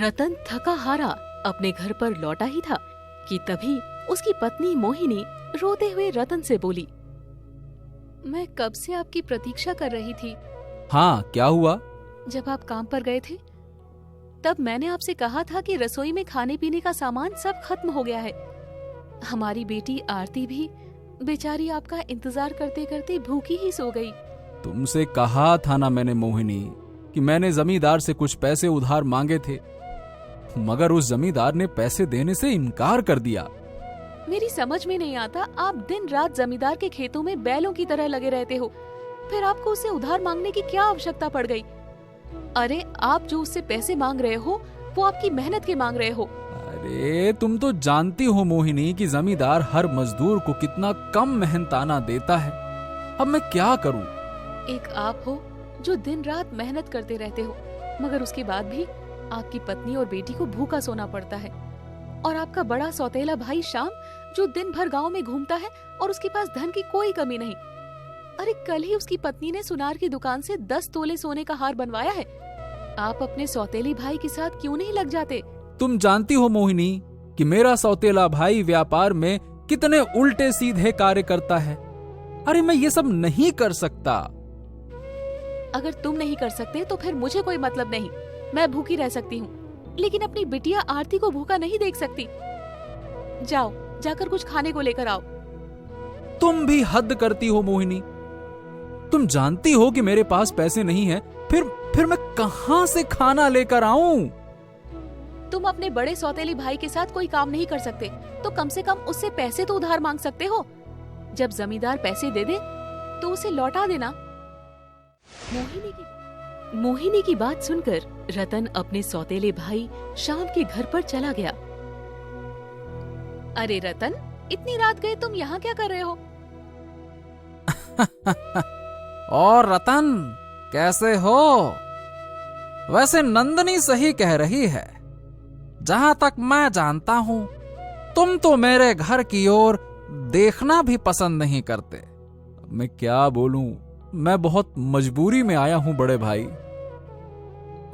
रतन थका हारा अपने घर पर लौटा ही था कि तभी उसकी पत्नी मोहिनी रोते हुए रतन से बोली, मैं कब से आपकी प्रतीक्षा कर रही थी। हाँ, क्या हुआ? जब आप काम पर गए थे तब मैंने आपसे कहा था कि रसोई में खाने पीने का सामान सब खत्म हो गया है। हमारी बेटी आरती भी बेचारी आपका इंतजार करते करते भूखी ही सो गई। तुमसे कहा था ना मैंने मोहिनी कि मैंने जमींदार से कुछ पैसे उधार मांगे थे, मगर उस जमींदार ने पैसे देने से इनकार कर दिया। मेरी समझ में नहीं आता, आप दिन रात जमींदार के खेतों में बैलों की तरह लगे रहते हो, फिर आपको उससे उधार मांगने की क्या आवश्यकता पड़ गई? अरे आप जो उससे पैसे मांग रहे हो वो आपकी मेहनत के मांग रहे हो। अरे तुम तो जानती हो मोहिनी कि जमींदार हर मजदूर को कितना कम मेहनताना देता है। अब मैं क्या करूं? एक आप हो जो दिन रात मेहनत करते रहते हो, मगर उसके बाद भी आपकी पत्नी और बेटी को भूखा सोना पड़ता है। और आपका बड़ा सौतेला भाई श्याम जो दिन भर गांव में घूमता है और उसके पास धन की कोई कमी नहीं। अरे कल ही उसकी पत्नी ने सुनार की दुकान से 10 तोले सोने का हार बनवाया है। आप अपने सौतेली भाई के साथ क्यों नहीं लग जाते? तुम जानती हो मोहिनी कि मेरा सौतेला भाई व्यापार में कितने उल्टे सीधे कार्य करता है। अरे मैं ये सब नहीं कर सकता। अगर तुम नहीं कर सकते तो फिर मुझे कोई मतलब नहीं, मैं भूखी रह सकती हूँ, लेकिन अपनी बिटिया आरती को भूखा नहीं देख सकती। जाओ जाकर कुछ खाने को लेकर आओ। तुम भी हद करती हो मोहिनी। तुम जानती हो कि मेरे पास पैसे नहीं हैं, फिर मैं कहां से खाना लेकर आऊं? तुम अपने बड़े सौतेली भाई के साथ कोई काम नहीं कर सकते तो कम से कम उससे पैसे तो उधार मांग सकते हो। जब जमींदार पैसे दे दे तो उसे लौटा देना। मोहिनी की बात सुनकर रतन अपने सौतेले भाई श्याम के घर पर चला गया। अरे रतन, इतनी रात गए तुम यहाँ क्या कर रहे हो? और रतन कैसे हो? वैसे नंदनी सही कह रही है। जहां तक मैं जानता हूं तुम तो मेरे घर की ओर देखना भी पसंद नहीं करते। मैं क्या बोलूं, मैं बहुत मजबूरी में आया हूं बड़े भाई।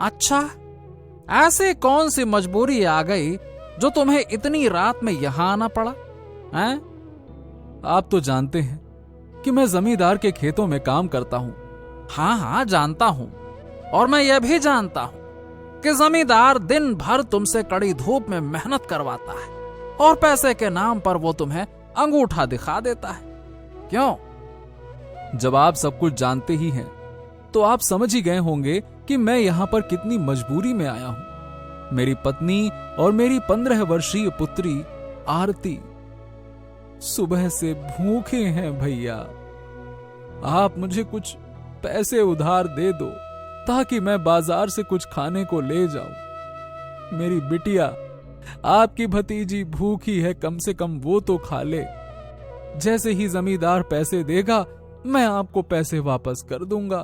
अच्छा, ऐसे कौन सी मजबूरी आ गई जो तुम्हें इतनी रात में यहां आना पड़ा? हैं? आप तो जानते हैं कि मैं जमींदार के खेतों में काम करता हूं। हाँ जानता हूं। और मैं यह भी जानता हूं कि जमींदार दिन भर तुमसे कड़ी धूप में मेहनत करवाता है और पैसे के नाम पर वो तुम्हें अंगूठा दिखा देता है। क्यों? जब आप सब कुछ जानते ही हैं तो आप समझ ही गए होंगे कि मैं यहां पर कितनी मजबूरी में आया हूं। मेरी पत्नी और मेरी 15 वर्षीय पुत्री आरती सुबह से भूखे हैं भैया। आप मुझे कुछ पैसे उधार दे दो ताकि मैं बाजार से कुछ खाने को ले जाऊं। मेरी बिटिया, आपकी भतीजी भूखी है, कम से कम वो तो खा ले। जैसे ही जमींदार पैसे देगा मैं आपको पैसे वापस कर दूंगा।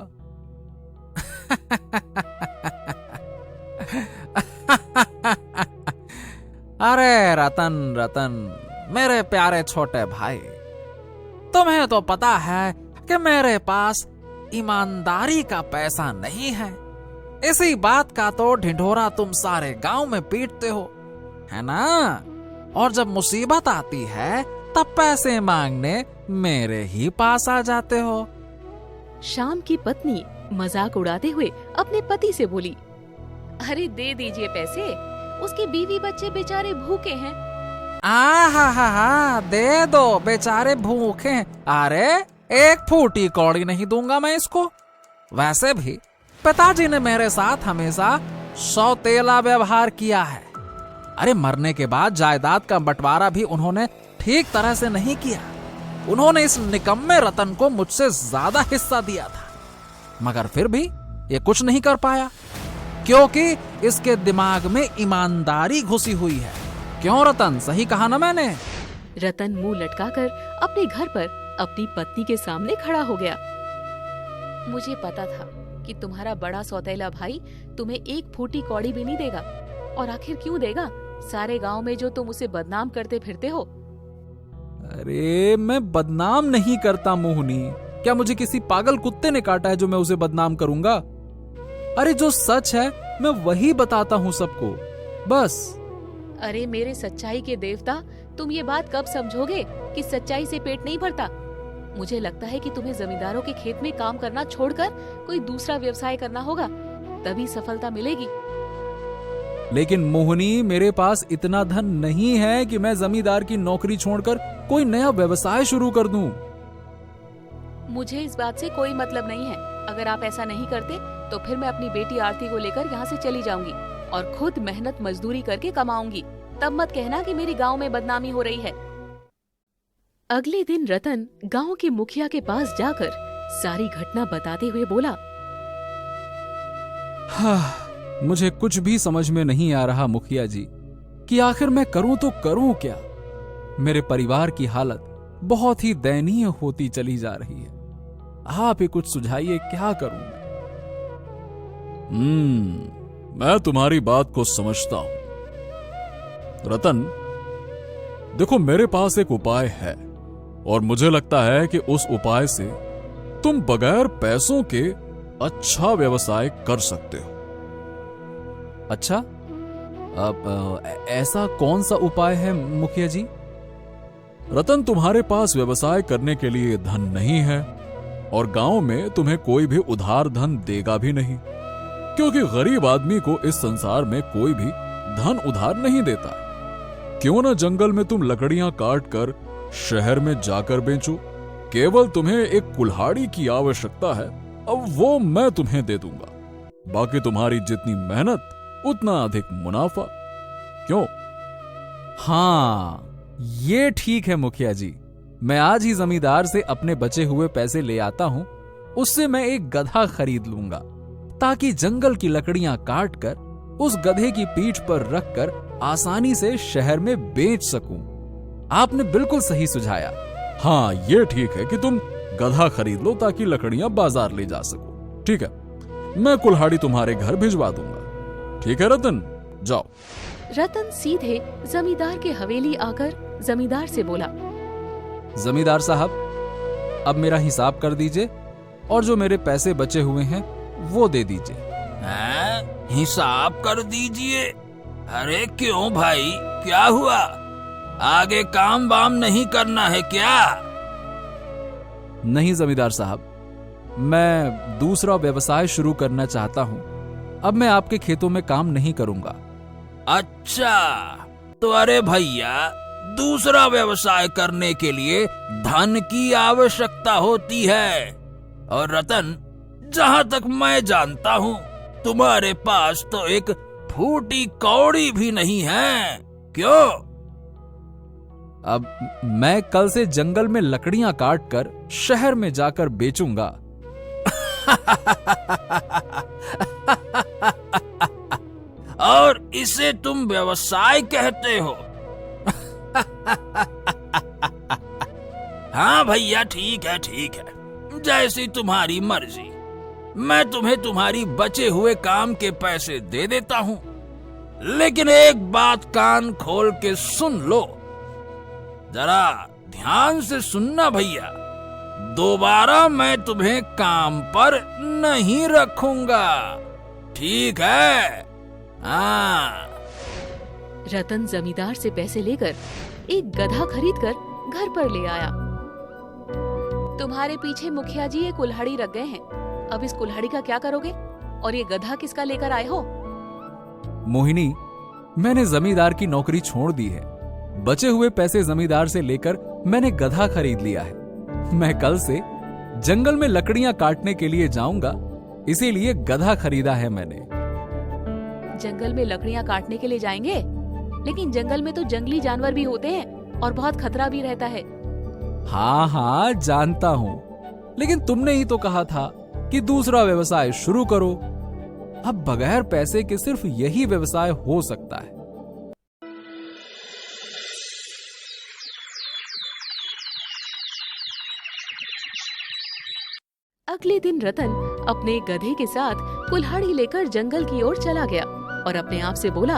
अरे रतन, मेरे प्यारे छोटे भाई, तुम्हें तो पता है कि मेरे पास ईमानदारी का पैसा नहीं है। इसी बात का तो ढिंढोरा तुम सारे गांव में पीटते हो, है ना? और जब मुसीबत आती है तब पैसे मांगने मेरे ही पास आ जाते हो। श्याम की पत्नी मजाक उड़ाते हुए अपने पति से बोली, अरे दे दीजिए पैसे, उसके बीवी बच्चे बेचारे भूखे हैं। हा, दे दो, बेचारे भूखे हैं। अरे एक फूटी कौड़ी नहीं दूंगा मैं इसको। वैसे भी पिताजी ने मेरे साथ हमेशा सौतेला व्यवहार किया है। अरे मरने के बाद जायदाद का बंटवारा भी उन्होंने ठीक तरह से नहीं किया। उन्होंने इस निकम्मे रतन को मुझसे ज्यादा हिस्सा दिया था, मगर फिर भी ये कुछ नहीं कर पाया क्योंकि इसके दिमाग में ईमानदारी घुसी हुई है। क्यों रतन, सही कहा ना मैंने? रतन मुंह लटकाकर अपने घर पर अपनी पत्नी के सामने खड़ा हो गया। मुझे पता था कि तुम्हारा बड़ा सौतेला भाई तुम्हें एक फूटी कौड़ी भी नहीं देगा, और आखिर क्यों देगा? सारे गांव में जो तुम उसे बदनाम करते फिरते हो। अरे मैं बदनाम नहीं करता मोहिनी। क्या मुझे किसी पागल कुत्ते ने काटा है जो मैं उसे बदनाम करूंगा? अरे जो सच है मैं वही बताता हूं सबको। बस। अरे मेरे सच्चाई के देवता, तुम ये बात कब समझोगे कि सच्चाई से पेट नहीं भरता? मुझे लगता है कि तुम्हें जमींदारों के खेत में काम करना छोड़कर कोई दूसरा व्यवसाय करना होगा, तभी सफलता मिलेगी। लेकिन मोहिनी, मेरे पास इतना धन नहीं है कि मैं जमींदार की नौकरी छोड़कर कोई नया व्यवसाय शुरू कर दूं। मुझे इस बात से कोई मतलब नहीं है। अगर आप ऐसा नहीं करते तो फिर मैं अपनी बेटी आरती को लेकर यहाँ से चली जाऊंगी और खुद मेहनत मजदूरी करके कमाऊंगी। तब मत कहना कि मेरी गांव में बदनामी हो रही है। अगले दिन रतन गांव के मुखिया के पास जाकर सारी घटना बताते हुए बोला, मुझे कुछ भी समझ में नहीं आ रहा मुखिया जी कि आखिर मैं करूं तो करूं क्या। मेरे परिवार की हालत बहुत ही दयनीय होती चली जा रही है। आप ही कुछ सुझाइए, क्या करूं मैं तुम्हारी बात को समझता हूं रतन। देखो, मेरे पास एक उपाय है और मुझे लगता है कि उस उपाय से तुम बगैर पैसों के अच्छा व्यवसाय कर सकते हो। अच्छा, अब ऐसा कौन सा उपाय है मुखिया जी? रतन, तुम्हारे पास व्यवसाय करने के लिए धन नहीं है और गांव में तुम्हें कोई भी उधार धन देगा भी नहीं, क्योंकि गरीब आदमी को इस संसार में कोई भी धन उधार नहीं देता। क्यों न जंगल में तुम लकड़ियां काट कर शहर में जाकर बेचो। केवल तुम्हें एक कुल्हाड़ी की आवश्यकता है, अब वो मैं तुम्हें दे दूंगा। बाकी तुम्हारी जितनी मेहनत उतना अधिक मुनाफा। क्यों? हाँ, ये ठीक है मुखिया जी। मैं आज ही जमींदार से अपने बचे हुए पैसे ले आता हूं। उससे मैं एक गधा खरीद लूंगा ताकि जंगल की लकड़ियां काट कर उस गधे की पीठ पर रखकर आसानी से शहर में बेच सकूं। आपने बिल्कुल सही सुझाया। हाँ, ये ठीक है कि तुम गधा खरीद लो ताकि लकड़ियां बाजार ले जा सको। ठीक है, मैं कुल्हाड़ी तुम्हारे घर भिजवा दूंगा। ठीक है रतन, जाओ। रतन सीधे जमींदार के हवेली आकर जमींदार से बोला, जमींदार साहब, अब मेरा हिसाब कर दीजिए और जो मेरे पैसे बचे हुए हैं वो दे दीजिए। हिसाब कर दीजिए? अरे क्यों भाई, क्या हुआ? आगे काम वाम नहीं करना है क्या? नहीं जमींदार साहब, मैं दूसरा व्यवसाय शुरू करना चाहता हूं। अब मैं आपके खेतों में काम नहीं करूंगा। अच्छा, तो अरे भैया, दूसरा व्यवसाय करने के लिए धन की आवश्यकता होती है। और रतन, जहां तक मैं जानता हूं, तुम्हारे पास तो एक फूटी कौड़ी भी नहीं है। क्यों? अब मैं कल से जंगल में लकड़ियां काट कर शहर में जाकर बेचूंगा। और इसे तुम व्यवसाय कहते हो? हाँ भैया, ठीक है ठीक है, जैसी तुम्हारी मर्जी। मैं तुम्हें तुम्हारी बचे हुए काम के पैसे दे देता हूँ, लेकिन एक बात कान खोल के सुन लो, जरा ध्यान से सुनना भैया। दोबारा मैं तुम्हें काम पर नहीं रखूंगा, ठीक है? हाँ। रतन जमींदार से पैसे लेकर एक गधा खरीदकर घर पर ले आया। तुम्हारे पीछे मुखिया जी ये कुल्हाड़ी रख गए हैं। अब इस कुल्हाड़ी का क्या करोगे? और ये गधा किसका लेकर आए हो? मोहिनी, मैंने जमींदार की नौकरी छोड़ दी है। बचे हुए पैसे जमींदार से लेकर मैंने गधा खरीद लिया है। मैं कल से जंगल में लकड़ियां काटने के लिए जाऊंगा, इसीलिए गधा खरीदा है मैंने। जंगल में लकड़ियां काटने के लिए जाएंगे? लेकिन जंगल में तो जंगली जानवर भी होते हैं और बहुत खतरा भी रहता है। हाँ हाँ, जानता हूं, लेकिन तुमने ही तो कहा था कि दूसरा व्यवसाय शुरू करो। अब बगैर पैसे के सिर्फ यही व्यवसाय हो सकता है। अगले दिन रतन अपने गधे के साथ कुल्हाड़ी लेकर जंगल की ओर चला गया और अपने आप से बोला,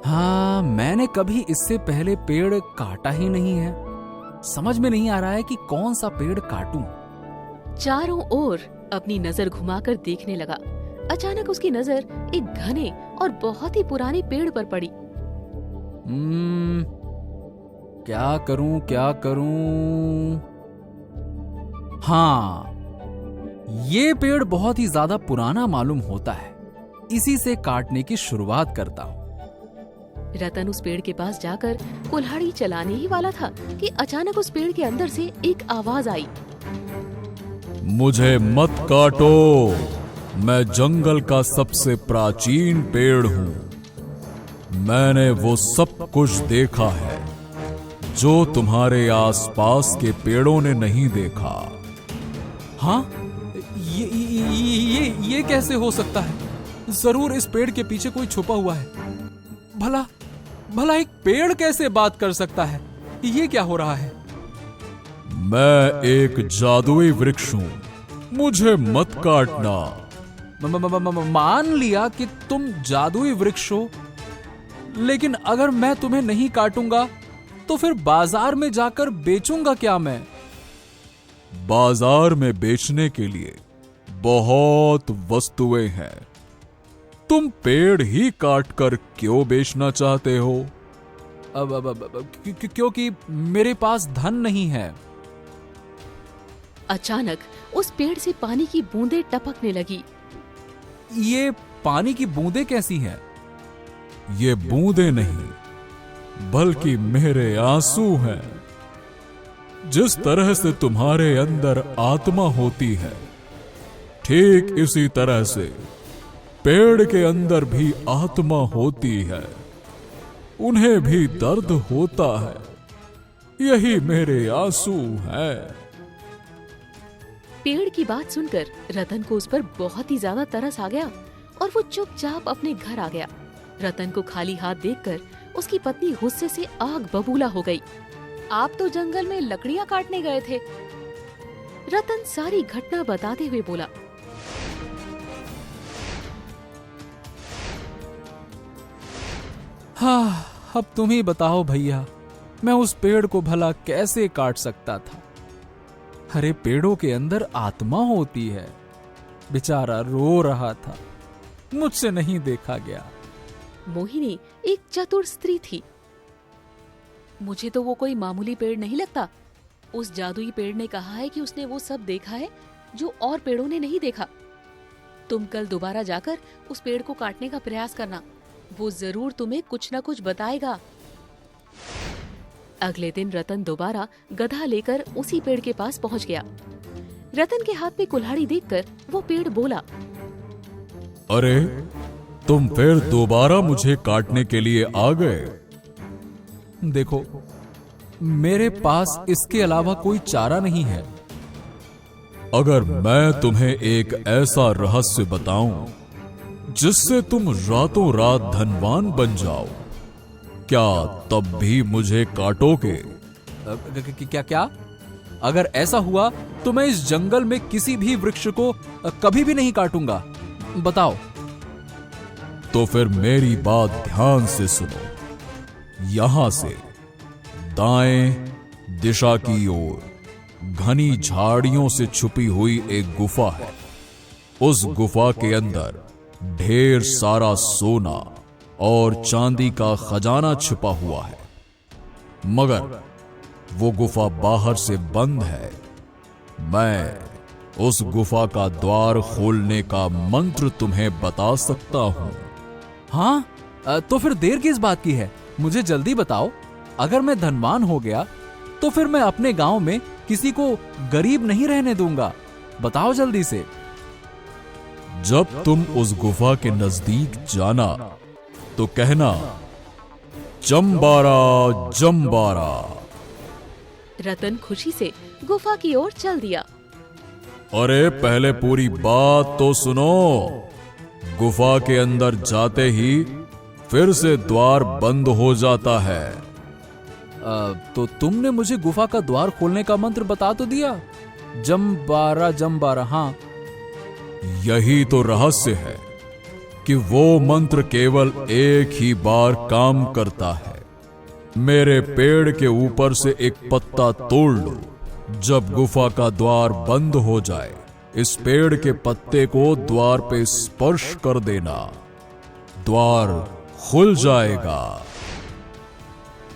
हाँ, मैंने कभी इससे पहले पेड़ काटा ही नहीं है। समझ में नहीं आ रहा है कि कौन सा पेड़ काटूं। चारों ओर अपनी नजर घुमाकर देखने लगा अचानक उसकी नजर एक घने और बहुत ही पुराने पेड़ पर पड़ी। क्या करूं क्या करूं? हाँ, ये पेड़ बहुत ही ज्यादा पुराना मालूम होता है, इसी से काटने की शुरुआत करता हूं। रतन उस पेड़ के पास जाकर कुल्हाड़ी चलाने ही वाला था कि अचानक उस पेड़ के अंदर से एक आवाज आई। मुझे मत काटो, मैं जंगल का सबसे प्राचीन पेड़ हूं। मैंने वो सब कुछ देखा है जो तुम्हारे आसपास के पेड़ों ने नहीं देखा। हाँ, ये कैसे हो सकता है? जरूर इस पेड़ के पीछे कोई छुपा हुआ है। भला एक पेड़ कैसे बात कर सकता है? ये क्या हो रहा है? मैं एक जादुई वृक्ष हूं, मुझे मत काटना। मान लिया कि तुम जादुई वृक्ष हो, लेकिन अगर मैं तुम्हें नहीं काटूंगा तो फिर बाजार में जाकर बेचूंगा क्या मैं? बाजार में बेचने के लिए बहुत वस्तुएं हैं। तुम पेड़ ही काटकर क्यों बेचना चाहते हो? क्योंकि मेरे पास धन नहीं है। अचानक उस पेड़ से पानी की बूंदें टपकने लगी। ये पानी की बूंदें कैसी हैं? ये बूंदें नहीं, बल्कि मेरे आंसू हैं। जिस तरह से तुम्हारे अंदर आत्मा होती है, ठीक इसी तरह से पेड़ के अंदर भी आत्मा होती है। उन्हें भी दर्द होता है। यही मेरे आंसू हैं। पेड़ की बात सुनकर रतन को उस पर बहुत ही ज्यादा तरस आ गया और वो चुपचाप अपने घर आ गया। रतन को खाली हाथ देखकर उसकी पत्नी गुस्से से आग बबूला हो गई। आप तो जंगल में लकड़ियां काटने गए थे। रतन सारी घटना बताते हुए बोला। हाँ, अब तुम ही बताओ भैया, मैं उस पेड़ को भला कैसे काट सकता था? अरे पेड़ों के अंदर आत्मा होती है। बेचारा रो रहा था, मुझसे नहीं देखा गया। मोहिनी एक चतुर स्त्री थी। मुझे तो वो कोई मामूली पेड़ नहीं लगता। उस जादुई पेड़ ने कहा है कि उसने वो सब देखा है जो और पेड़ों ने नहीं देखा। तुम कल दोबारा जाकर उस पेड़ को काटने का प्रयास करना, वो जरूर तुम्हें कुछ न कुछ बताएगा। अगले दिन रतन दोबारा गधा लेकर उसी पेड़ के पास पहुंच गया। रतन के हाथ में कुल्हाड़ी देखकर वो पेड़ बोला। अरे, तुम फिर दोबारा मुझे काटने के लिए आ गए? देखो, मेरे पास इसके अलावा कोई चारा नहीं है। अगर मैं तुम्हें एक ऐसा रहस्य बताऊं जिससे तुम रातों रात धनवान बन जाओ, क्या तब भी मुझे काटोगे? क्या? अगर ऐसा हुआ तो मैं इस जंगल में किसी भी वृक्ष को कभी भी नहीं काटूंगा। बताओ। तो फिर मेरी बात ध्यान से सुनो। यहां से दाएं दिशा की ओर घनी झाड़ियों से छुपी हुई एक गुफा है। उस गुफा के अंदर ढेर सारा सोना और चांदी का खजाना छुपा हुआ है, मगर वो गुफा बाहर से बंद है। मैं उस गुफा का द्वार खोलने का मंत्र तुम्हें बता सकता हूं। हाँ, तो फिर देर किस बात की है? मुझे जल्दी बताओ। अगर मैं धनवान हो गया तो फिर मैं अपने गांव में किसी को गरीब नहीं रहने दूंगा। बताओ जल्दी से। जब तुम उस गुफा के नजदीक जाना तो कहना, जम्बारा जम्बारा। रतन खुशी से गुफा की ओर चल दिया। अरे पहले पूरी बात तो सुनो। गुफा के अंदर जाते ही फिर से द्वार बंद हो जाता है। तो तुमने मुझे गुफा का द्वार खोलने का मंत्र बता तो दिया, जम्बारा जम्बारा। हाँ, यही तो रहस्य है कि वो मंत्र केवल एक ही बार काम करता है। मेरे पेड़ के ऊपर से एक पत्ता तोड़ लो। जब गुफा का द्वार बंद हो जाए इस पेड़ के पत्ते को द्वार पे स्पर्श कर देना, द्वार खुल जाएगा।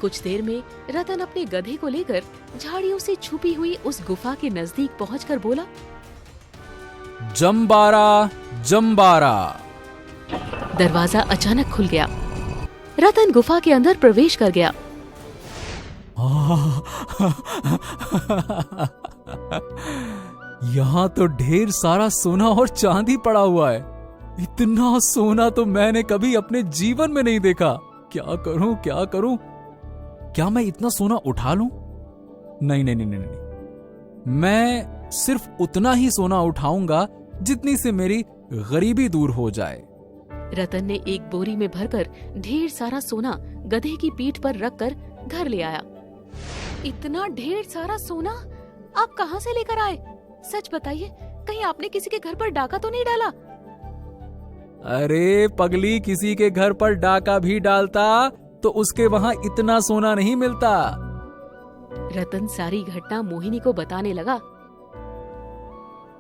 कुछ देर में रतन अपने गधे को लेकर झाड़ियों से छुपी हुई उस गुफा के नजदीक पहुंचकर बोला, जम्बारा जम्बारा। दरवाजा अचानक खुल गया। रतन गुफा के अंदर प्रवेश कर गया। यहाँ तो ढेर सारा सोना और चांदी पड़ा हुआ है। इतना सोना तो मैंने कभी अपने जीवन में नहीं देखा। क्या करूं क्या करूं? क्या मैं इतना सोना उठा लूं? नहीं नहीं नहीं नहीं नहीं, मैं सिर्फ उतना ही सोना उठाऊंगा जितनी से मेरी गरीबी दूर हो जाए। रतन ने एक बोरी में भरकर ढेर सारा सोना गधे की पीठ पर रखकर घर ले आया। इतना ढेर सारा सोना आप कहां से लेकर आए? सच बताइए, कहीं आपने किसी के घर पर डाका तो नहीं डाला? अरे पगली, किसी के घर पर डाका भी डालता तो उसके वहां इतना सोना नहीं मिलता। रतन सारी घटना मोहिनी को बताने लगा।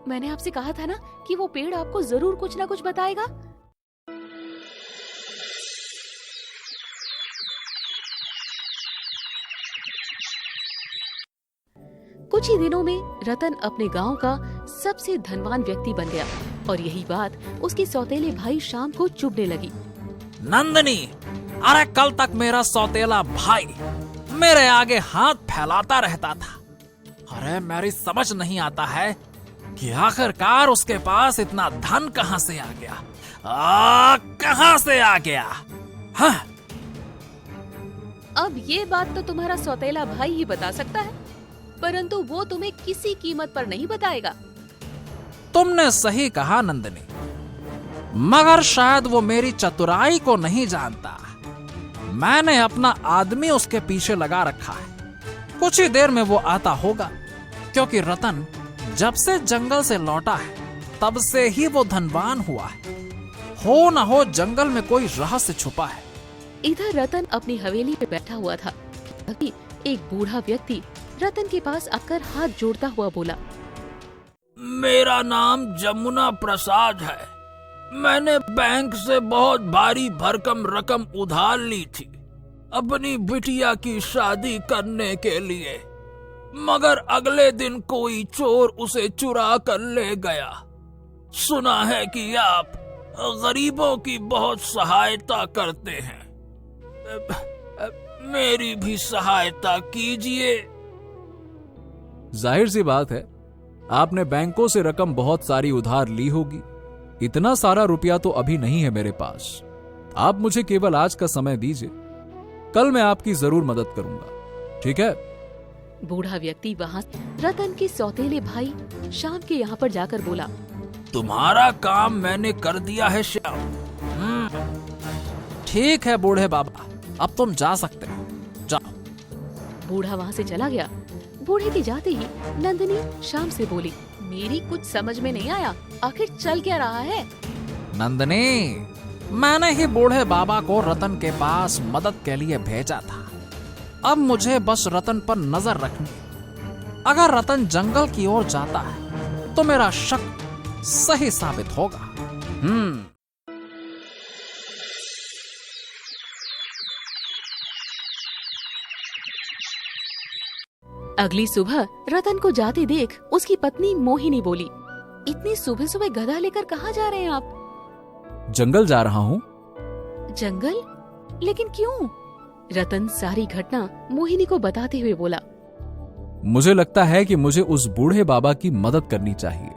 मैंने आपसे कहा था ना कि वो पेड़ आपको जरूर कुछ ना कुछ बताएगा। कुछ ही दिनों में रतन अपने गांव का सबसे धनवान व्यक्ति बन गया और यही बात उसके सौतेले भाई शाम को चुभने लगी। नंदनी, अरे कल तक मेरा सौतेला भाई मेरे आगे हाथ फैलाता रहता था। अरे मेरी समझ नहीं आता है कि आखिरकार उसके पास इतना धन कहां से आ गया। कहां से आ गया? हाँ? अब ये बात तो तुम्हारा सौतेला भाई ही बता सकता है, परंतु वो तुम्हें किसी कीमत पर नहीं बताएगा। तुमने सही कहा नंदनी, मगर शायद वो मेरी चतुराई को नहीं जानता। मैंने अपना आदमी उसके पीछे लगा रखा है। कुछ ही देर में वो आता होगा, क्योंकि रतन जब से जंगल से लौटा है तब से ही वो धनवान हुआ है। हो न हो जंगल में कोई रहस्य छुपा है। इधर रतन अपनी हवेली पे बैठा हुआ था। तभी एक बूढ़ा व्यक्ति रतन के पास आकर हाथ जोड़ता हुआ बोला, मेरा नाम जमुना प्रसाद है। मैंने बैंक से बहुत भारी भरकम रकम उधार ली थी अपनी बिटिया की शादी करने के लिए, मगर अगले दिन कोई चोर उसे चुरा कर ले गया। सुना है कि आप गरीबों की बहुत सहायता करते हैं, मेरी भी सहायता कीजिए। जाहिर सी बात है, आपने बैंकों से रकम बहुत सारी उधार ली होगी। इतना सारा रुपया तो अभी नहीं है मेरे पास। आप मुझे केवल आज का समय दीजिए, कल मैं आपकी जरूर मदद करूंगा, ठीक है? बूढ़ा व्यक्ति वहाँ रतन के सौतेले भाई शाम के यहाँ पर जाकर बोला, तुम्हारा काम मैंने कर दिया है श्याम। ठीक है बूढ़े बाबा, अब तुम जा सकते हो, जाओ। बूढ़ा वहाँ से चला गया। बूढ़े के जाते ही नंदिनी शाम से बोली, मेरी कुछ समझ में नहीं आया, आखिर चल क्या रहा है? नंदनी, मैंने ही बूढ़े बाबा को रतन के पास मदद के लिए भेजा था। अब मुझे बस रतन पर नजर रखनी है। अगर रतन जंगल की ओर जाता है तो मेरा शक सही साबित होगा। अगली सुबह रतन को जाते देख उसकी पत्नी मोहिनी बोली, इतनी सुबह सुबह गधा लेकर कहाँ जा रहे हैं आप? जंगल जा रहा हूँ। जंगल? लेकिन क्यों? रतन सारी घटना मोहिनी को बताते हुए बोला, मुझे लगता है कि मुझे उस बूढ़े बाबा की मदद करनी चाहिए।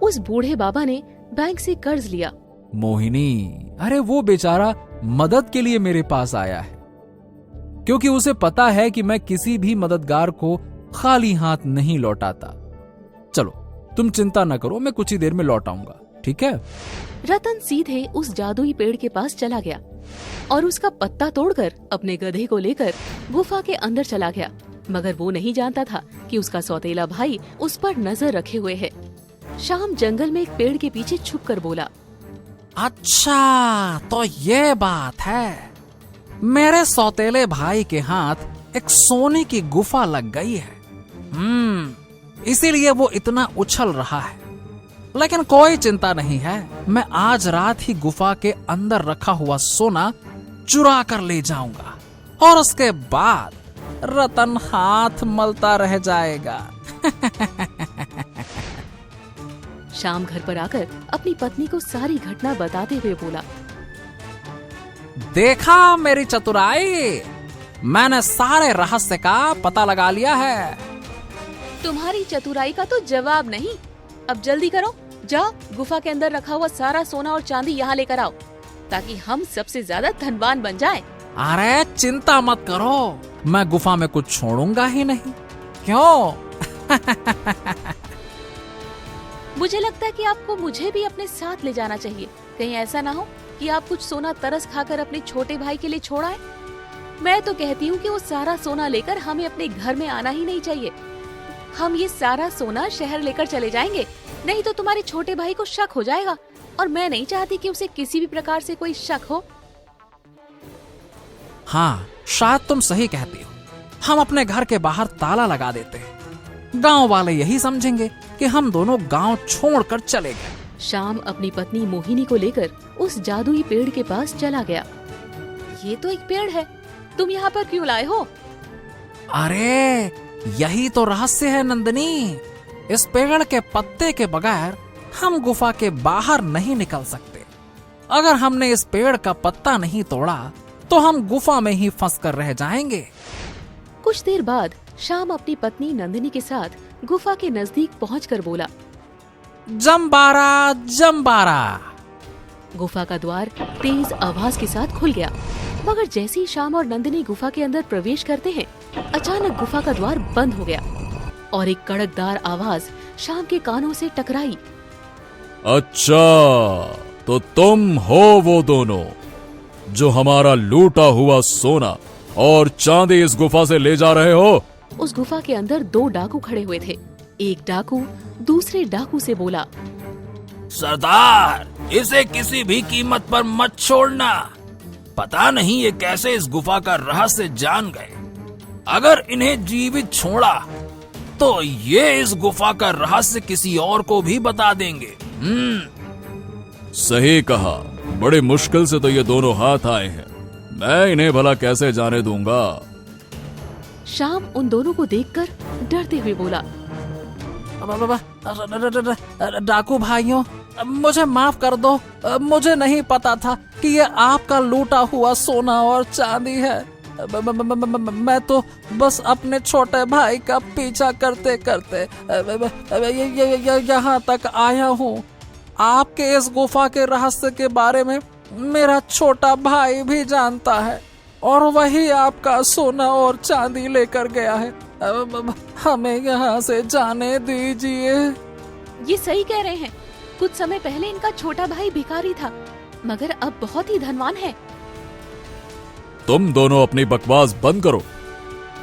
उस बूढ़े बाबा ने बैंक से कर्ज लिया। मोहिनी, अरे वो बेचारा मदद के लिए मेरे पास आया है, क्योंकि उसे पता है कि मैं किसी भी मददगार को खाली हाथ नहीं लौटाता। चलो तुम चिंता न करो, मैं कुछ ही देर में लौट आऊंगा, ठीक है? रतन सीधे उस जादुई पेड़ के पास चला गया और उसका पत्ता तोड़कर अपने गधे को लेकर गुफा के अंदर चला गया, मगर वो नहीं जानता था कि उसका सौतेला भाई उस पर नजर रखे हुए है। शाम जंगल में एक पेड़ के पीछे छुपकर बोला, अच्छा तो ये बात है, मेरे सौतेले भाई के हाथ एक सोने की गुफा लग गई है। इसीलिए वो इतना उछल रहा है। लेकिन कोई चिंता नहीं है, मैं आज रात ही गुफा के अंदर रखा हुआ सोना चुरा कर ले जाऊंगा और उसके बाद रतन हाथ मलता रह जाएगा। शाम घर पर आकर अपनी पत्नी को सारी घटना बताते हुए बोला, देखा मेरी चतुराई, मैंने सारे रहस्य का पता लगा लिया है। तुम्हारी चतुराई का तो जवाब नहीं। अब जल्दी करो, जाओ गुफा के अंदर रखा हुआ सारा सोना और चांदी यहाँ लेकर आओ, ताकि हम सबसे ज्यादा धनवान बन जाएं। अरे चिंता मत करो, मैं गुफा में कुछ छोड़ूंगा ही नहीं। क्यों? मुझे लगता है कि आपको मुझे भी अपने साथ ले जाना चाहिए। कहीं ऐसा ना हो कि आप कुछ सोना तरस खाकर अपने छोटे भाई के लिए छोड़ आए। मैं तो कहती हूँ कि वो सारा सोना लेकर हमें अपने घर में आना ही नहीं चाहिए। हम ये सारा सोना शहर लेकर चले जाएंगे, नहीं तो तुम्हारे छोटे भाई को शक हो जाएगा, और मैं नहीं चाहती कि उसे किसी भी प्रकार से कोई शक हो। हाँ, शायद तुम सही कहती हो। हम अपने घर के बाहर ताला लगा देते हैं। गांव वाले यही समझेंगे कि हम दोनों गांव छोड़कर चले गए। शाम अपनी पत्नी मोहिनी को लेकर उस जादुई पेड़ के पास चला गया। ये तो एक पेड़ है, तुम यहाँ पर क्यों लाए हो? अरे यही तो रहस्य है नंदिनी। इस पेड़ के पत्ते के बगैर हम गुफा के बाहर नहीं निकल सकते। अगर हमने इस पेड़ का पत्ता नहीं तोड़ा तो हम गुफा में ही फंस कर रह जाएंगे। कुछ देर बाद शाम अपनी पत्नी नंदिनी के साथ गुफा के नजदीक पहुंचकर बोला, जम्बारा जम्बारा। गुफा का द्वार तेज आवाज के साथ खुल गया, मगर जैसे ही शाम और नंदिनी गुफा के अंदर प्रवेश करते हैं, अचानक गुफा का द्वार बंद हो गया और एक कड़कदार आवाज शाम के कानों से टकराई। अच्छा, तो तुम हो वो दोनों जो हमारा लूटा हुआ सोना और चांदी इस गुफा से ले जा रहे हो? उस गुफा के अंदर दो डाकू खड़े हुए थे। एक डाकू दूसरे डाकू से बोला, सरदार, इसे किसी भी कीमत पर मत छोड़ना। पता नहीं ये कैसे इस गुफा का रहस्य जान गए। अगर इन्हें जीवित छोड़ा तो ये इस गुफा का रहस्य किसी और को भी बता देंगे। सही कहा, बड़ी मुश्किल से तो ये दोनों हाथ आए हैं। मैं इन्हें भला कैसे जाने दूंगा? शाम उन दोनों को देखकर डरते हुए बोला, डाकू भाइयों, मुझे माफ कर दो। मुझे नहीं पता था कि ये आपका लूटा हुआ सोना और चांदी है। मैं तो बस अपने छोटे भाई का पीछा करते करते यहाँ तक आया हूँ। आपके इस गुफा के रहस्य के बारे में मेरा छोटा भाई भी जानता है और वही आपका सोना और चांदी लेकर गया है। हमें यहाँ से जाने दीजिए। ये सही कह रहे हैं। कुछ समय पहले इनका छोटा भाई भिखारी था, मगर अब बहुत ही धनवान है। तुम दोनों अपनी बकवास बंद करो।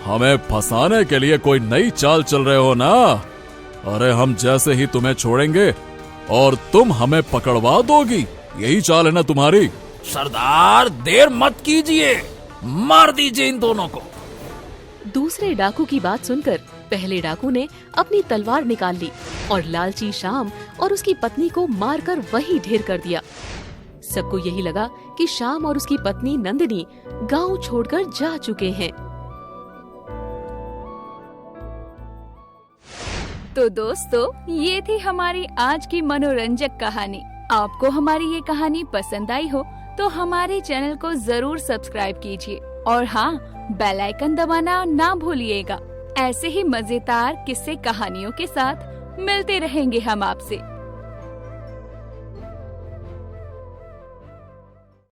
हमें फंसाने के लिए कोई नई चाल चल रहे हो ना? अरे हम जैसे ही तुम्हें छोड़ेंगे और तुम हमें पकड़वा दोगी, यही चाल है ना तुम्हारी? सरदार, देर मत कीजिए, मार दीजिए इन दोनों को। दूसरे डाकू की बात सुनकर पहले डाकू ने अपनी तलवार निकाल ली और लालची शाम और उसकी पत्नी को मारकर वही ढेर कर दिया। सबको यही लगा कि शाम और उसकी पत्नी नंदिनी गांव छोड़कर जा चुके हैं। तो दोस्तों, ये थी हमारी आज की मनोरंजक कहानी। आपको हमारी ये कहानी पसंद आई हो तो हमारे चैनल को जरूर सब्सक्राइब कीजिए और हाँ, बेल आइकन दबाना ना भूलिएगा। ऐसे ही मजेदार किस्से कहानियों के साथ मिलते रहेंगे हम आपसे।